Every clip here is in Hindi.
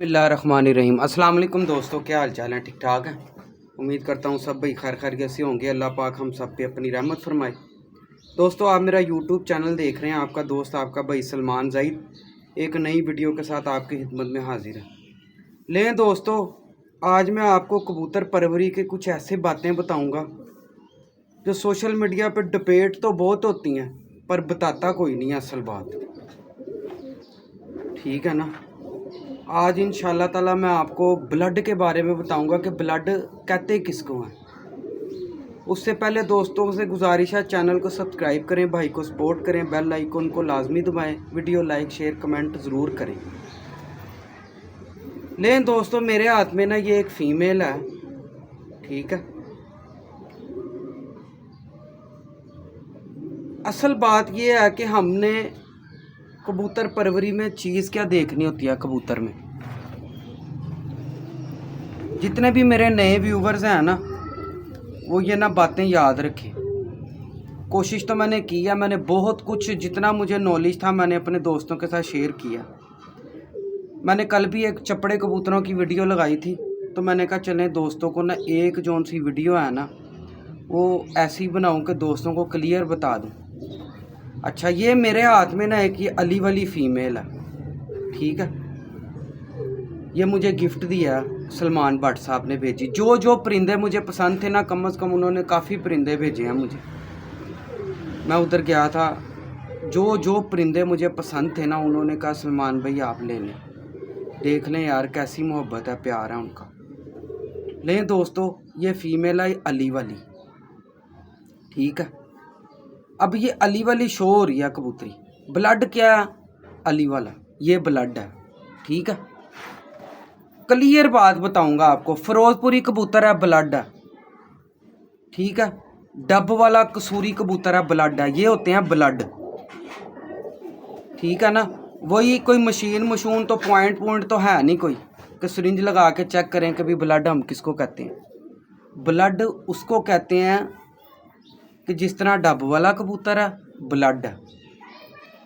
बिस्मिल्लाहिर्रहमानिर्रहीम। अस्सलाम वालेकुम दोस्तों, क्या हाल चाल है? ठीक ठाक है। उम्मीद करता हूँ सब भाई खैर खैरियत से होंगे। अल्लाह पाक हम सब पे अपनी रहमत फरमाए। दोस्तों, आप मेरा यूट्यूब चैनल देख रहे हैं। आपका दोस्त आपका भाई सलमान ज़ईद एक नई वीडियो के साथ आपकी खिदमत में हाजिर है। लें दोस्तों, आज मैं आपको कबूतर परवरी के कुछ ऐसे बातें बताऊँगा जो सोशल मीडिया पर डिबेट तो बहुत होती हैं पर बताता कोई नहीं है असल बात। ठीक है ना। आज इंशाल्लाह ताला मैं आपको ब्लड के बारे में बताऊंगा कि ब्लड कहते किसको हैं। उससे पहले दोस्तों से गुजारिश है, चैनल को सब्सक्राइब करें, भाई को सपोर्ट करें, बेल आइकन को लाजमी दबाएं, वीडियो लाइक शेयर कमेंट ज़रूर करें। लेकिन दोस्तों, मेरे हाथ में ना ये एक फ़ीमेल है। ठीक है। असल बात ये है कि हमने कबूतर परवरी में चीज़ क्या देखनी होती है। कबूतर में जितने भी मेरे नए व्यूवर्स हैं ना, वो ये ना बातें याद रखें। कोशिश तो मैंने की है, मैंने बहुत कुछ जितना मुझे नॉलेज था मैंने अपने दोस्तों के साथ शेयर किया। मैंने कल भी एक चपड़े कबूतरों की वीडियो लगाई थी, तो मैंने कहा चलें दोस्तों को ना एक जोन सी वीडियो है ना वो ऐसी बनाऊं कि दोस्तों को क्लियर बता दूं। अच्छा, ये मेरे हाथ में ना एक ये अली वाली फ़ीमेल है। ठीक है। ये मुझे गिफ्ट दिया सलमान भट्ट साहब ने भेजी। जो जो परिंदे मुझे पसंद थे ना, कम से कम उन्होंने काफ़ी परिंदे भेजे हैं मुझे। मैं उधर गया था, जो जो परिंदे मुझे पसंद थे ना, उन्होंने कहा सलमान भाई आप ले लें, देख लें यार कैसी मोहब्बत है, प्यार है उनका। लें दोस्तों, ये फ़ीमेल है अली वाली। ठीक है। अब ये अली वाली शो हो रही है कबूतरी। ब्लड क्या है? अली वाला, ये ब्लड है। ठीक है। क्लियर बात बताऊंगा आपको। फिरोजपुरी कबूतर है, ब्लड है। ठीक है। डब वाला कसूरी कबूतर है, ब्लड है। ये होते हैं ब्लड। ठीक है ना। वही कोई मशीन तो पॉइंट तो है नहीं कोई कि सिरिंज लगा के चेक करें कि भी ब्लड हम किसको कहते हैं। ब्लड उसको कहते हैं कि जिस तरह डब वाला कबूतर है, ब्लड है।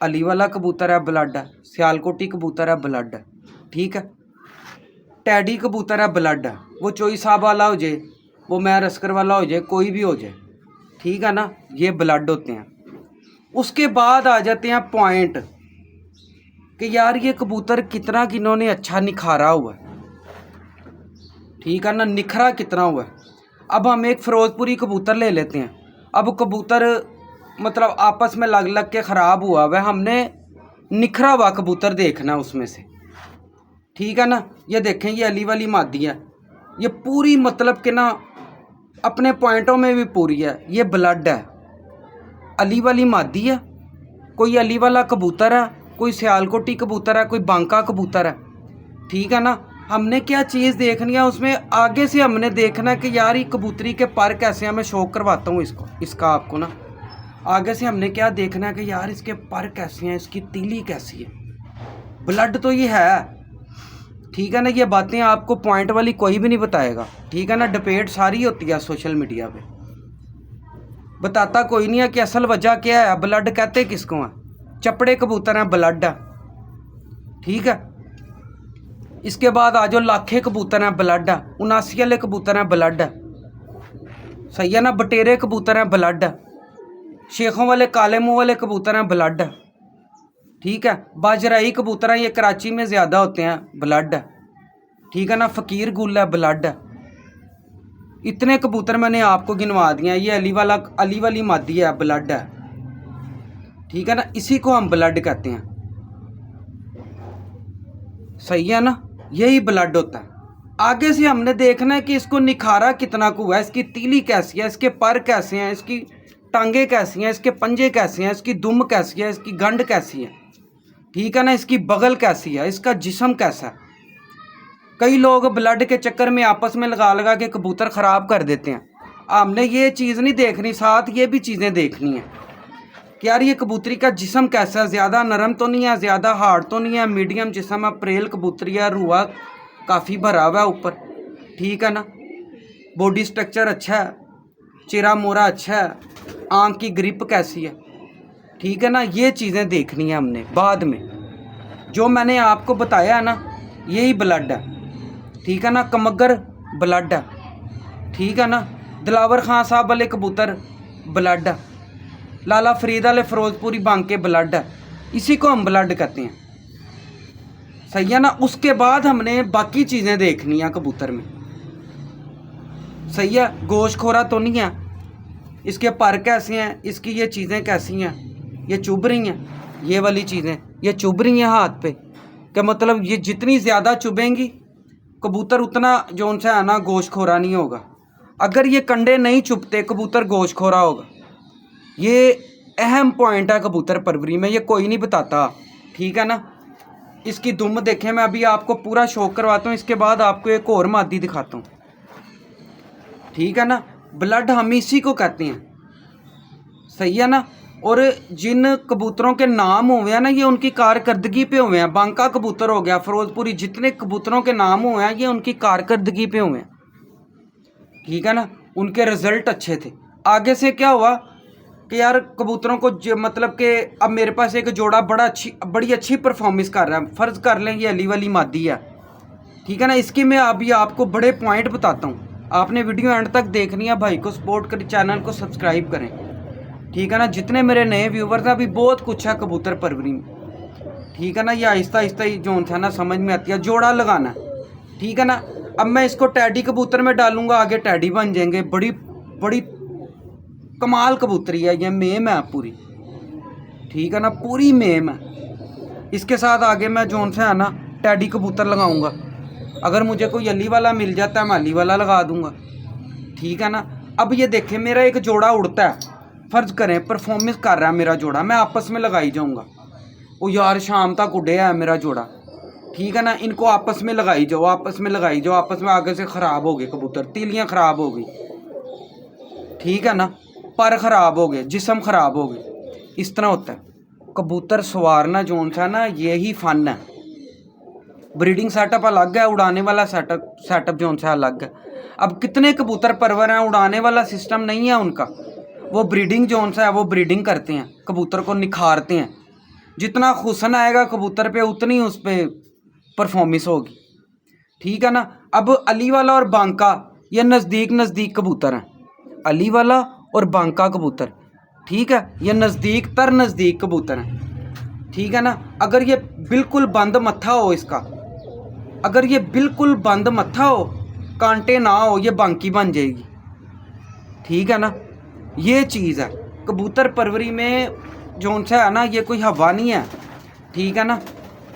अली वाला कबूतर है, ब्लड है। सियालकोटी कबूतर है, ब्लड है। ठीक है। टैडी कबूतर है, ब्लड है। वो चोई साहब वाला हो जाए, वो मैं रस्कर वाला हो जाए, कोई भी हो जाए। ठीक है ना। ये ब्लड होते हैं। उसके बाद आ जाते हैं पॉइंट कि यार ये कबूतर कितना किन्होंने अच्छा निखारा हुआ है। ठीक है ना। निखरा कितना हुआ है। अब हम एक फिरोजपुरी कबूतर ले लेते हैं। अब कबूतर मतलब आपस में लग लग के ख़राब हुआ वह, हमने निखरा हुआ कबूतर देखना उसमें से। ठीक है ना। ये देखें, ये अली वाली मादी है। ये पूरी मतलब कि ना अपने पॉइंटों में भी पूरी है। ये ब्लड है, अली वाली मादी है। कोई अली वाला कबूतर है, कोई सियालकोटी कबूतर है, कोई बांका कबूतर है। ठीक है ना। हमने क्या चीज़ देखनी है उसमें, आगे से हमने देखना है कि यार ये कबूतरी के पर कैसे हैं। मैं शौक करवाता हूँ इसका आपको ना। आगे से हमने क्या देखना है कि यार इसके पर कैसे हैं, इसकी तीली कैसी है। ब्लड तो ये है। ठीक है ना। ये बातें आपको पॉइंट वाली कोई भी नहीं बताएगा। ठीक है ना। डिबेट सारी होती है सोशल मीडिया पे, बताता कोई नहीं है कि असल वजह क्या है। ब्लड कहते किसको हैं? चपड़े कबूतर हैं, ब्लड है। ठीक है। इसके बाद आ जाओ लाखे कबूतर हैं, ब्लड है। 79 वाले कबूतर हैं, ब्लड है। सही है ना। बटेरे कबूतर हैं, ब्लड है। शेखों वाले काले मुँह वाले कबूतर हैं, ब्लड है। ठीक है। बाजराई कबूतर हैं, ये कराची में ज़्यादा होते हैं, ब्लड है। ठीक है ना। फ़कीर गुल है, ब्लड है। इतने कबूतर मैंने आपको गिनवा दिए हैं। ये अली वाली मादी है, ब्लड है। ठीक है ना। इसी को हम ब्लड कहते हैं। सही है ना। यही ब्लड होता है। आगे से हमने देखना है कि इसको निखारा कितना को है, इसकी तीली कैसी है, इसके पर कैसे हैं, इसकी टांगे कैसी हैं, इसके पंजे कैसे हैं, इसकी दुम कैसी है, इसकी गंड कैसी है। ठीक है ना। इसकी बगल कैसी है, इसका जिस्म कैसा है। कई लोग ब्लड के चक्कर में आपस में लगा लगा के कबूतर ख़राब कर देते हैं। हमने ये चीज़ नहीं देखनी, साथ ये भी चीज़ें देखनी है कि यार ये कबूतरी का जिस्म कैसा है। ज़्यादा नरम तो नहीं है, ज़्यादा हार्ड तो नहीं है, मीडियम जिस्म है। प्रेल कबूतरी है, रुआ काफ़ी भरा हुआ है ऊपर। ठीक है ना। बॉडी स्ट्रक्चर अच्छा है, चेहरा मोरा अच्छा है, आँख की ग्रिप कैसी है। ठीक है ना। ये चीज़ें देखनी है हमने बाद में। जो मैंने आपको बताया है ना, यही ब्लड है, ठीक है ना। कमगर ब्लड है, ठीक है ना। दिलावर खान साहब वाले कबूतर ब्लड है, लाला फरीद वाले फिरोजपुरी बांके ब्लड है, इसी को हम ब्लड कहते हैं, सही है ना। उसके बाद हमने बाकी चीज़ें देखनी है कबूतर में, सही है। गोश्तखोरा तो नहीं है, इसके पर कैसे हैं, इसकी ये चीज़ें कैसी हैं, ये चुभ रही हैं, ये वाली चीज़ें ये चुभ रही हैं हाथ पे, क्या मतलब ये जितनी ज़्यादा चुभेंगी कबूतर उतना जो उनसे है ना गोश्तखोरा नहीं होगा। अगर ये कंडे नहीं चुभते कबूतर गोश्तखोरा होगा। ये अहम पॉइंट है कबूतर परवरी में, ये कोई नहीं बताता, ठीक है ना। इसकी दुम देखें, मैं अभी आपको पूरा शौक करवाता हूँ, इसके बाद आपको एक और मादी दिखाता हूँ, ठीक है ना। ब्लड हम इसी को कहते हैं, सही है ना। और जिन कबूतरों के नाम हुए हैं ना, ये उनकी कारकर्दगी पे हुए हैं। बांका कबूतर हो गया, फिरोजपुरी, जितने कबूतरों के नाम हुए हैं ये उनकी कारकर्दगी पे हुए हैं, ठीक है ना। उनके रिजल्ट अच्छे थे। आगे से क्या हुआ कि यार कबूतरों को मतलब कि अब मेरे पास एक जोड़ा बड़ी अच्छी परफॉर्मेंस कर रहा है, फ़र्ज़ कर लें ये अली वाली मादी है, ठीक है ना। इसकी मैं अभी आपको बड़े पॉइंट बताता हूँ, आपने वीडियो एंड तक देखनी है। भाई को सपोर्ट करें, चैनल को सब्सक्राइब करें, ठीक है ना। जितने मेरे नए व्यूवर्स हैं, अभी बहुत कुछ है कबूतर परवरी में, ठीक है ना। ये आहिस्ता आहिस्ता ही जो था ना समझ में आती है, जोड़ा लगाना है, ठीक है ना। अब मैं इसको टैडी कबूतर में डालूंगा, आगे टैडी बन जाएंगे। बड़ी बड़ी कमाल कबूतरी है ये, मेम है पूरी, ठीक है ना, पूरी मेम है। इसके साथ आगे मैं जो सा है ना टैडी कबूतर लगाऊंगा। अगर मुझे कोई अली वाला मिल जाता है मैं अली वाला लगा दूंगा, ठीक है ना। अब ये देखें मेरा एक जोड़ा उड़ता है, फ़र्ज़ करें परफॉर्मेंस कर रहा है मेरा जोड़ा, मैं आपस में लगाई जाऊंगा। वो यार शाम तक उड़े है मेरा जोड़ा, ठीक है ना। इनको आपस में लगाई जाओ, आपस में लगाई जाओ, आपस में आगे से ख़राब हो गए कबूतर, तीलियाँ ख़राब हो गई, ठीक है ना। पर ख़राब हो गए, जिस्म ख़राब हो गए, इस तरह होता है। कबूतर सवारना जो सा ना यही फ़न है। ब्रीडिंग सेटअप अलग है, उड़ाने वाला सेटअप जो सा अलग है। अब कितने कबूतर परवर हैं, उड़ाने वाला सिस्टम नहीं है उनका, वो ब्रीडिंग जो सा है वो ब्रीडिंग करते हैं, कबूतर को निखारते हैं। जितना हुस्न आएगा कबूतर पे उतनी उस पर परफॉर्मेंस होगी, ठीक है ना। अब अली वाला और बांका ये नज़दीक कबूतर हैं, अली वाला और बांका कबूतर, ठीक है, ये नज़दीक कबूतर हैं, ठीक है ना। अगर ये बिल्कुल बंद मत्था हो इसका, अगर ये बिल्कुल बंद मत्था हो, कांटे ना हो, ये बांकी बन जाएगी, ठीक है ना। ये चीज़ है कबूतर परवरी में जो सा है ना, ये कोई हवा नहीं है, ठीक है ना।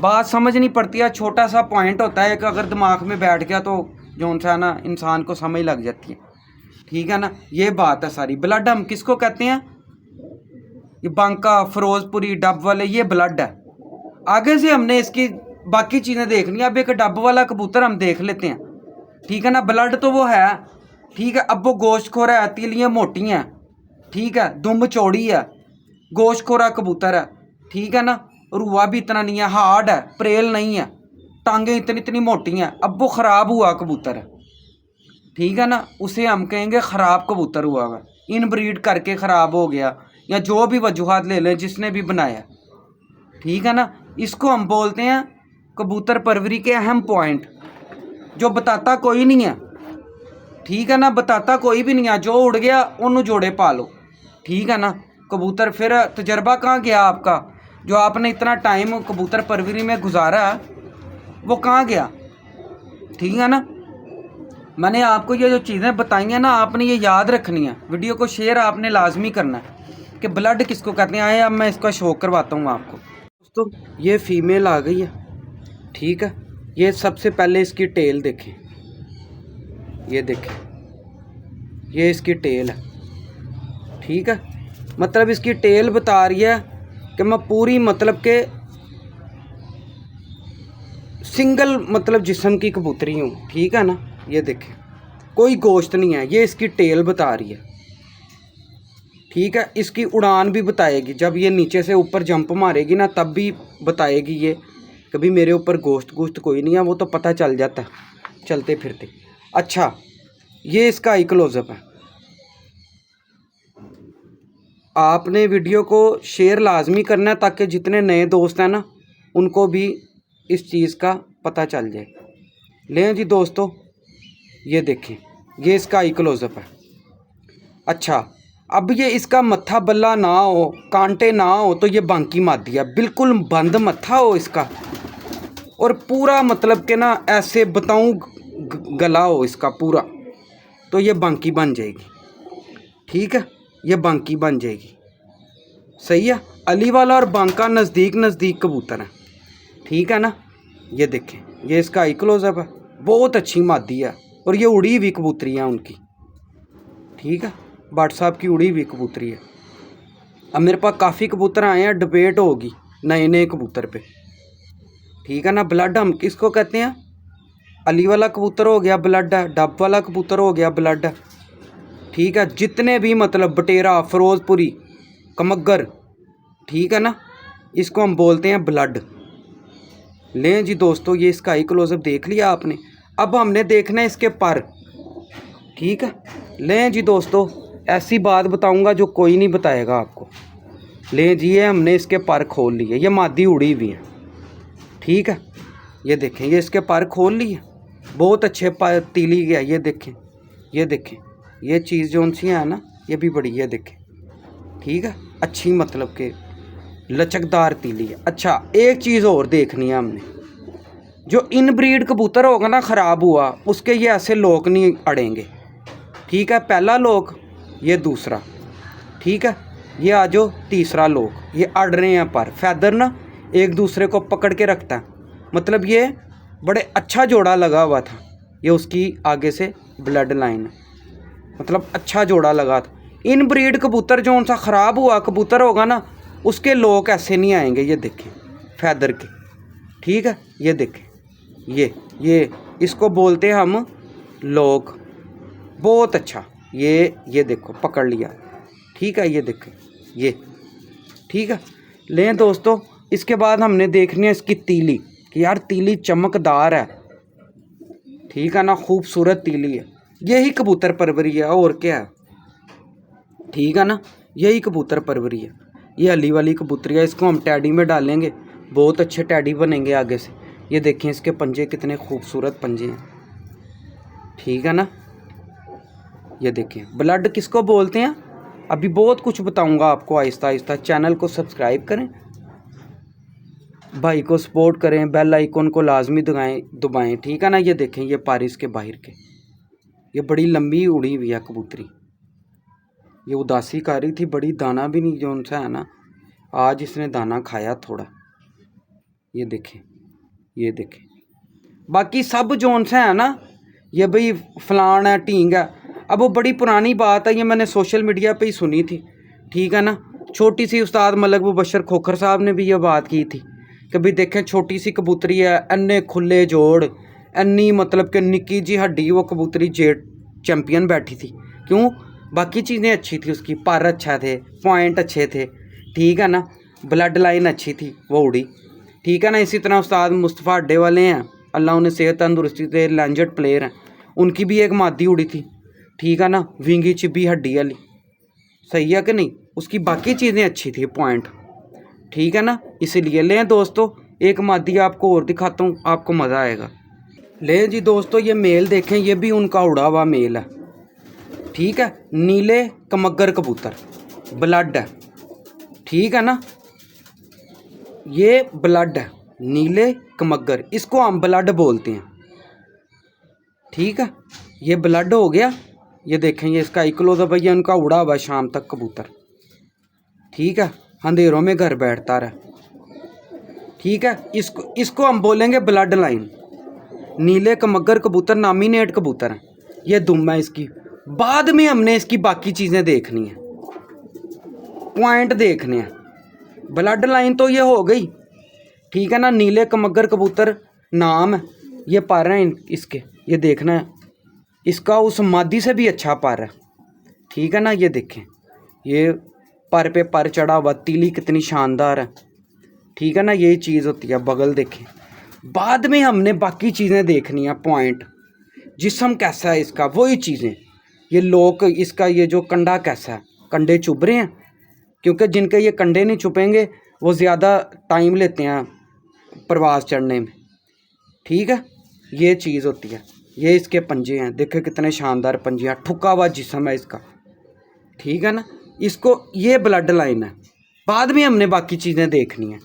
बात समझ नहीं पड़ती है, छोटा सा पॉइंट होता है कि अगर दिमाग में बैठ गया तो जो सा है ना इंसान को समझ लग जाती है, ठीक है ना। ये बात है सारी। ब्लड हम किसको कहते हैं, ये बांका, फिरोजपुरी, डब वाले, ये ब्लड है। आगे से हमने इसकी बाकी चीज़ें देखनी है। अब एक डब वाला कबूतर हम देख लेते हैं, ठीक है ना। ब्लड तो वो है, ठीक है। अब वो गोश्तखोर है, तीलियाँ मोटी हैं, ठीक है, दुम चौड़ी है, गोश्तखोरा कबूतर है, ठीक है ना। रुआ भी इतना नहीं है, हार्ड है, प्रेल नहीं है, टांगें इतनी मोटी हैं। अब वो ख़राब हुआ कबूतर है, ठीक है ना, उसे हम कहेंगे ख़राब कबूतर हुआ है, इनब्रीड करके ख़राब हो गया, या जो भी वजूहात ले लें जिसने भी बनाया, ठीक है ना। इसको हम बोलते हैं कबूतर परवरी के अहम पॉइंट, जो बताता कोई नहीं है, ठीक है ना, बताता कोई भी नहीं है। जो उड़ गया उन्होंने जोड़े पालो, ठीक है ना। कबूतर फिर तजर्बा कहाँ गया आपका, जो आपने इतना टाइम कबूतर परवरी में गुजारा वो कहाँ गया, ठीक है ना। मैंने आपको ये जो चीज़ें बताई हैं ना, आपने ये याद रखनी है। वीडियो को शेयर आपने लाजमी करना है कि ब्लड किसको कहते हैं। आए अब मैं इसका शो करवाता हूँ आपको। दोस्तों ये फ़ीमेल आ गई है, ठीक है। ये सबसे पहले इसकी टेल देखें, ये देखें, ये इसकी टेल है, ठीक है। मतलब इसकी टेल बता रही है कि मैं पूरी मतलब के सिंगल मतलब जिस्म की कबूतरी हूँ, ठीक है ना। ये देखें कोई गोश्त नहीं है, ये इसकी टेल बता रही है, ठीक है। इसकी उड़ान भी बताएगी, जब ये नीचे से ऊपर जंप मारेगी ना तब भी बताएगी ये कभी मेरे ऊपर गोश्त कोई नहीं है, वो तो पता चल जाता है चलते फिरते। अच्छा ये इसका आई क्लोजअप है। आपने वीडियो को शेयर लाजमी करना है ताकि जितने नए दोस्त हैं ना उनको भी इस चीज़ का पता चल जाए। लें जी दोस्तों, ये देखें, ये इसका आई क्लोजअप है। अच्छा, अब ये इसका मत्था बल्ला ना हो, कांटे ना हो, तो ये बांकी मादी है। बिल्कुल बंद मत्था हो इसका, और पूरा मतलब कि ना ऐसे बताऊं गला हो इसका पूरा, तो ये बांकी बन जाएगी। ठीक है, ये बांकी बन जाएगी। सही है। अली वाला और बांका नज़दीक नज़दीक कबूतर है। ठीक है ना। ये देखें, ये इसका आई क्लोजअप है। बहुत अच्छी मादी है, और ये उड़ी हुई कबूतरी है उनकी। ठीक है, भट्ट साहब की उड़ी हुई कबूतरी है। अब मेरे पास काफ़ी कबूतर आए हैं, डिबेट होगी नए नए कबूतर पे। ठीक है ना। ब्लड हम किसको कहते हैं? अली वाला कबूतर हो गया ब्लड है, डब वाला कबूतर हो गया ब्लड है। ठीक है, जितने भी मतलब बटेरा, फिरोजपुरी, कमग्गर, ठीक है ना, इसको हम बोलते हैं ब्लड। लें जी दोस्तों, ये इसका आई क्लोजअप देख लिया आपने। अब हमने देखना है इसके पर। ठीक है। लें जी दोस्तों, ऐसी बात बताऊंगा जो कोई नहीं बताएगा आपको। लें जी, ये हमने इसके पर खोल लिए, ये मादी उड़ी हुई है। ठीक है, ये देखें, ये इसके पर खोल लिए, बहुत अच्छे पर तीली गया। ये देखें, ये देखें, ये चीज़ जो उनसी है ना, ये भी बड़ी है, देखें। ठीक है, अच्छी मतलब के लचकदार तीली है। अच्छा, एक चीज़ और देखनी है हमने, जो इनब्रीड कबूतर होगा ना ख़राब हुआ, उसके ये ऐसे लोक नहीं अड़ेंगे। ठीक है, पहला लोक, ये दूसरा। ठीक है, ये आ जाओ तीसरा लोक, ये अड़ रहे हैं पर फैदर ना एक दूसरे को पकड़ के रखता है। मतलब ये बड़े अच्छा जोड़ा लगा हुआ था, ये उसकी आगे से ब्लड लाइन है, मतलब अच्छा जोड़ा लगा था। इन ब्रीड कबूतर जो उनसा ख़राब हुआ कबूतर होगा ना, उसके लोक ऐसे नहीं आएंगे। ये देखें, फैदर के। ठीक है, ये देखें, ये इसको बोलते हैं हम लोक। बहुत अच्छा, ये देखो पकड़ लिया। ठीक है, ये देखें, ये। ठीक है। लें दोस्तों, इसके बाद हमने देखनी है इसकी तीली, कि यार तीली चमकदार है। ठीक है ना, खूबसूरत तीली है। यही कबूतर परवरी है, और क्या है। ठीक है ना, यही कबूतर परवरी है। ये अली वाली कबूतरी है, इसको हम टैडी में डालेंगे, बहुत अच्छे टैडी बनेंगे आगे से। ये देखें, इसके पंजे कितने खूबसूरत पंजे हैं। ठीक है ना। ये देखें, ब्लड किसको बोलते हैं, अभी बहुत कुछ बताऊंगा आपको आहिस्ता आहिस्ता। चैनल को सब्सक्राइब करें, भाई को सपोर्ट करें, बेल आइकन को लाजमी दबाएं। ठीक है ना। ये देखें, ये पारिस के बाहर के, ये बड़ी लंबी उड़ी हुई है कबूतरी। ये उदासी कर रही थी बड़ी, दाना भी नहीं जो उनसा है ना, आज इसने दाना खाया थोड़ा। ये देखें, ये देखें, बाकी सब जो उनसा है ना, ये भाई फलान है, टींग है। अब वो बड़ी पुरानी बात है, ये मैंने सोशल मीडिया पे ही सुनी थी। ठीक है ना। छोटी सी उस्ताद मलक मुबशर खोखर साहब ने भी ये बात की थी कि भाई देखें, छोटी सी कबूतरी है, अन्ने खुले जोड़, अन्नी मतलब कि निक्की जी हड्डी, वो कबूतरी जेट चैम्पियन बैठी थी। क्यों? बाकी चीज़ें अच्छी थी उसकी, पर अच्छा थे, पॉइंट अच्छे थे। ठीक है ना, ब्लड लाइन अच्छी थी, वो उड़ी। ठीक है ना। इसी तरह उस्ताद मुस्तफ़ा अड्डे वाले हैं, अल्लाह उन्हें सेहत तंदुरुस्ती दे, लेजेंड प्लेयर हैं, उनकी भी एक मादी उड़ी थी। ठीक है ना, विंगी चिब्बी हड्डी वाली। सही है कि नहीं? उसकी बाकी चीज़ें अच्छी थी, पॉइंट। ठीक है ना। इसीलिए लें दोस्तों, एक मादी आपको और दिखाता हूँ, आपको मज़ा आएगा। लें जी दोस्तों, ये मेल देखें, ये भी उनका उड़ा हुआ मेल है। ठीक है, नीले कमग्गर कबूतर, ब्लड है। ठीक है ना, ये ब्लड है, नीले कमग्गर, इसको हम ब्लड बोलते हैं। ठीक है, ये ब्लड हो गया। ये देखें, ये इसका इक्लोज भैया, उनका उड़ा हुआ शाम तक कबूतर। ठीक है, अंधेरों में घर बैठता रहा। ठीक है, इसको हम बोलेंगे ब्लड लाइन। नीले कमग्गर कबूतर नॉमिनेट कबूतर है, ये दुम है इसकी। बाद में हमने इसकी बाकी चीज़ें देखनी है, पॉइंट देखने हैं। ब्लड लाइन तो ये हो गई। ठीक है ना, नीले कमग्गर कबूतर नाम है, ये पर हैं इसके, ये देखना है, इसका उस मादी से भी अच्छा पर है। ठीक है ना। ये देखें, ये पर पे पर चढ़ा हुआ, तीली कितनी शानदार है। ठीक है ना, यही चीज़ होती है। बगल देखें, बाद में हमने बाकी चीज़ें देखनी है, पॉइंट, जिस्म कैसा है इसका, वही चीज़ें। ये लोक, इसका ये जो कंडा कैसा है, कंडे चुभ रहे हैं, क्योंकि जिनके ये कंडे नहीं चुपेंगे वो ज़्यादा टाइम लेते हैं प्रवास चढ़ने में। ठीक है, ये चीज़ होती है। ये इसके पंजे हैं, देखो कितने शानदार पंजे हैं, ठुका हुआ जिस्म है इसका। ठीक है ना, इसको ये ब्लड लाइन है। बाद में हमने बाकी चीज़ें देखनी है।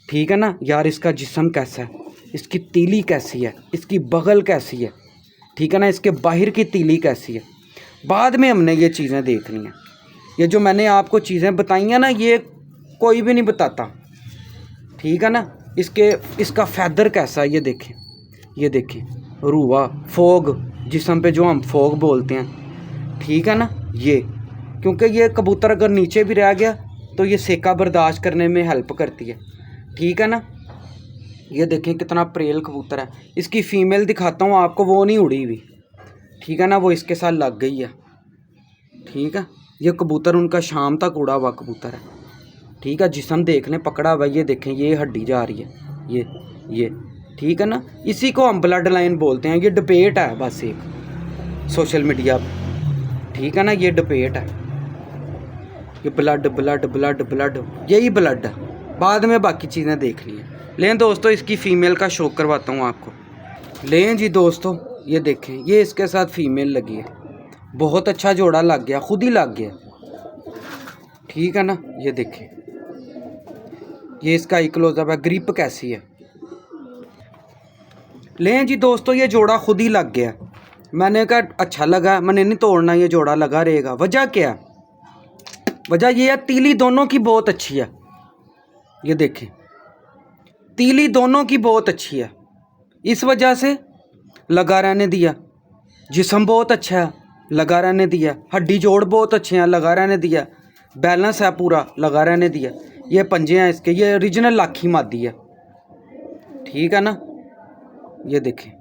ठीक है ना यार, इसका जिस्म कैसा है, इसकी तीली कैसी है, इसकी बगल कैसी है, ठीक है ना, इसके बाहर की तीली कैसी है, बाद में हमने ये चीज़ें देखनी है। ये जो मैंने आपको चीज़ें बताई हैं ना, ये कोई भी नहीं बताता। ठीक है ना, इसका फैदर कैसा है, ये देखें रूआ फोग, जिस्म पे जो हम फोग बोलते हैं। ठीक है ना, ये क्योंकि ये कबूतर अगर नीचे भी रह गया तो ये सेका बर्दाश्त करने में हेल्प करती है। ठीक है ना, ये देखें कितना प्रेल कबूतर है। इसकी फ़ीमेल दिखाता हूँ आपको, वो नहीं उड़ी हुई। ठीक है ना, वो इसके साथ लग गई है। ठीक है, ये कबूतर उनका शाम तक उड़ा हुआ कबूतर है। ठीक है, जिस्म देखने पकड़ा हुआ, ये देखें ये हड्डी जा रही है, ये ठीक है ना, इसी को हम ब्लड लाइन बोलते हैं। ये डिबेट है बस एक सोशल मीडिया पर। ठीक है ना, ये डिबेट है, ये ब्लड ब्लड ब्लड ब्लड, यही ब्लड है। बाद में बाकी चीज़ें देखनी है। लें दोस्तों, इसकी फ़ीमेल का शो करवाता हूँ आपको। लें जी दोस्तों, ये देखें, ये इसके साथ फ़ीमेल लगी है। बहुत अच्छा जोड़ा लग गया, खुद ही लग गया। ठीक है ना, ये देखें, ये इसका ही क्लोजअप है, ग्रिप कैसी है। लें जी दोस्तों, ये जोड़ा खुद ही लग गया। मैंने कहा अच्छा लगा, मैंने नहीं तोड़ना, ये जोड़ा लगा रहेगा। वजह क्या है? वजह ये है, तीली दोनों की बहुत अच्छी है। ये देखें, तीली दोनों की बहुत अच्छी है, इस वजह से लगा रहने दिया। जिस्म बहुत अच्छा है, लगा रहने दिया। हड्डी जोड़ बहुत अच्छे हैं, लगा रहने दिया। बैलेंस है पूरा, लगा रहने दिया। ये पंजे हैं इसके, ये ओरिजिनल लाखी मादी है। ठीक है ना, ये देखें,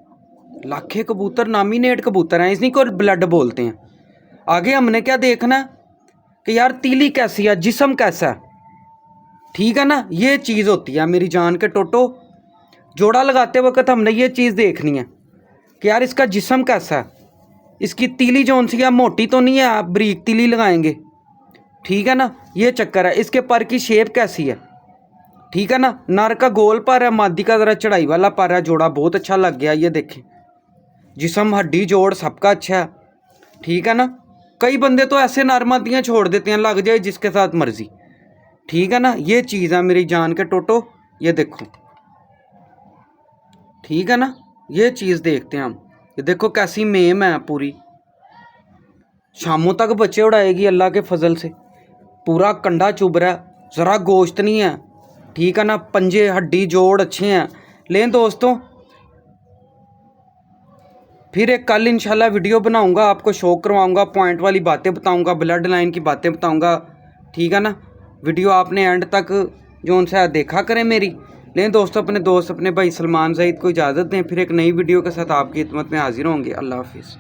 लाखे कबूतर नॉमिनेट कबूतर हैं, इसी को ब्लड बोलते हैं। आगे हमने क्या देखना है कि यार तीली कैसी है, जिस्म कैसा है। ठीक है ना, ये चीज़ होती है मेरी जान के टोटो। जोड़ा लगाते वक्त हमने ये चीज़ देखनी है कि यार इसका जिस्म कैसा है, इसकी तीली जौन सी है, मोटी तो नहीं है, आप बारीक तीली लगाएंगे। ठीक है ना, ये चक्कर है। इसके पर की शेप कैसी है। ठीक है ना, नर का गोल पर है, मादी का ज़रा चढ़ाई वाला पर है। जोड़ा बहुत अच्छा लग गया, ये देखें, जिस्म हड्डी जोड़ सबका अच्छा है। ठीक है ना, कई बंदे तो ऐसे नर मादियाँ छोड़ देते हैं, लग जाए जिसके साथ मर्जी। ठीक है ना, ये चीज़ है मेरी जान के टोटो, ये देखो। ठीक है ना, ये चीज़ देखते हैं हम। ये देखो कैसी मेम है पूरी, शामों तक बच्चे उड़ाएगी अल्लाह के फजल से। पूरा कंडा चुभ रहा है, ज़रा गोश्त नहीं है। ठीक है ना, पंजे हड्डी जोड़ अच्छे हैं। लें दोस्तों, फिर एक कल इंशाल्लाह वीडियो बनाऊंगा, आपको शो करवाऊंगा, पॉइंट वाली बातें बताऊंगा, ब्लड लाइन की बातें बताऊंगा। ठीक है ना, वीडियो आपने एंड तक जो उनसे देखा करें मेरी। लें दोस्तों, अपने दोस्त अपने भाई सलमान ज़हीद को इजाज़त दें। फिर एक नई वीडियो के साथ आपकी खिदमत में हाजिर होंगे। अल्लाह हाफिज़।